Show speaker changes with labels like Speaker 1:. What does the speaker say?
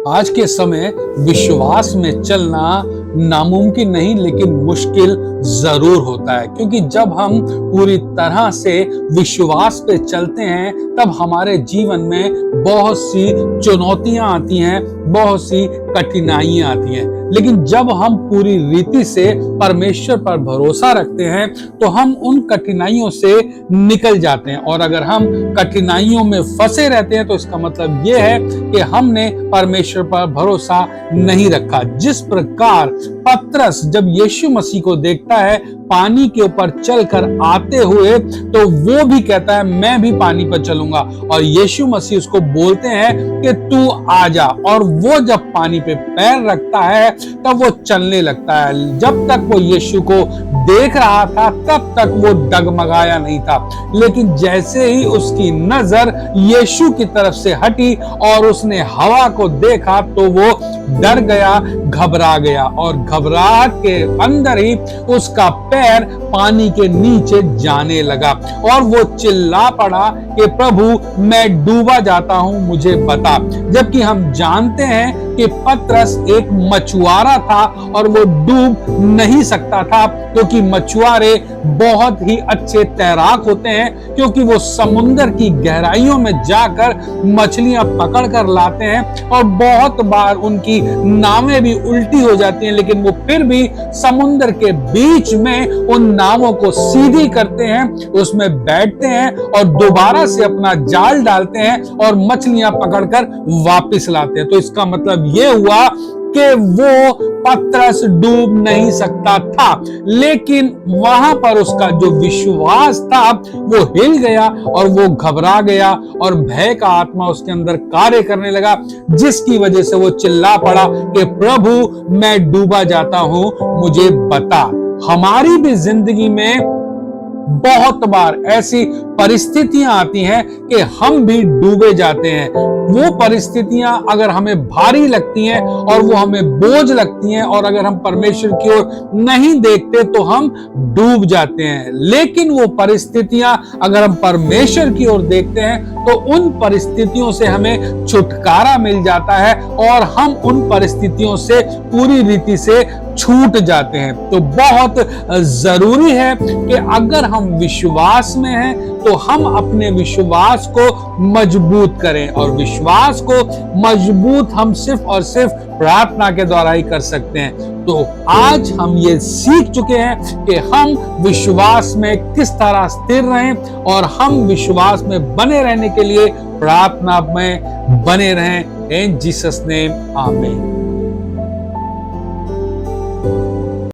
Speaker 1: आज के समय विश्वास में चलना नामुमकिन नहीं लेकिन मुश्किल जरूर होता है, क्योंकि जब हम पूरी तरह से विश्वास पे चलते हैं तब हमारे जीवन में बहुत सी चुनौतियां आती हैं, बहुत सी कठिनाइयां आती हैं। लेकिन जब हम पूरी रीति से परमेश्वर पर भरोसा रखते हैं तो हम उन कठिनाइयों से निकल जाते हैं। और अगर हम कठिनाइयों में फंसे रहते हैं तो इसका मतलब यह है कि हमने परमेश्वर पर भरोसा नहीं रखा। जिस प्रकार पतरस जब यीशु मसीह को देखता है पानी के ऊपर चलकर आते हुए, तो वो भी कहता है मैं भी पानी पर चलूंगा, और यीशु मसीह उसको बोलते हैं कि तू आ जा। और वो जब पानी पे पैर रखता है तब वो चलने लगता है। जब तक वो यीशु को देख रहा था तब तक वो डगमगाया नहीं था, लेकिन जैसे ही उसकी नजर यीशु की तरफ से हटी और उसने हवा को देखा तो वो डर गया, घबरा गया, और घबराहट के अंदर ही उसका पैर पानी के नीचे जाने लगा और वो चिल्ला पड़ा कि प्रभु मैं डूबा जाता हूं, मुझे बता। जबकि हम जानते हैं कि पतरस एक मछुआरा था और वो डूब नहीं सकता था, क्योंकि मछुआरे बहुत ही अच्छे तैराक होते हैं, क्योंकि वो समुद्र की गहराइयों में जाकर मछलियां पकड़ कर लाते हैं और बहुत बार उनकी नावें भी उल्टी हो जाती हैं, लेकिन वो फिर भी समुद्र के बीच में उन नावों को सीधी करते हैं, उसमें बैठते हैं और दोबारा से अपना जाल डालते हैं और मछलियां पकड़कर वापस लाते हैं। तो इसका मतलब ये हुआ कि वो पतरस डूब नहीं सकता था, लेकिन वहां पर उसका जो विश्वास था वो हिल गया और वो घबरा गया और भय का आत्मा उसके अंदर कार्य करने लगा, जिसकी वजह से वो चिल्ला पड़ा कि प्रभु मैं डूबा जाता हूं, मुझे बता। हमारी भी जिंदगी में बहुत बार ऐसी परिस्थितियां आती हैं कि हम भी डूबे जाते हैं। वो परिस्थितियां अगर हमें भारी लगती हैं और वो हमें बोझ लगती हैं और अगर हम परमेश्वर की ओर नहीं देखते तो हम डूब जाते हैं। लेकिन वो परिस्थितियां अगर हम परमेश्वर की ओर देखते हैं तो उन परिस्थितियों से हमें छुटकारा मिल जाता है और हम उन परिस्थितियों से पूरी रीति से छूट जाते हैं। तो बहुत जरूरी है कि अगर हम विश्वास में हैं तो हम अपने विश्वास को मजबूत करें, और विश्वास को मजबूत हम सिर्फ और सिर्फ प्रार्थना के द्वारा ही कर सकते हैं। तो आज हम ये सीख चुके हैं कि हम विश्वास में किस तरह स्थिर रहें और हम विश्वास में बने रहने के लिए प्रार्थना में बने रहें। इन जीसस नेम आमीन।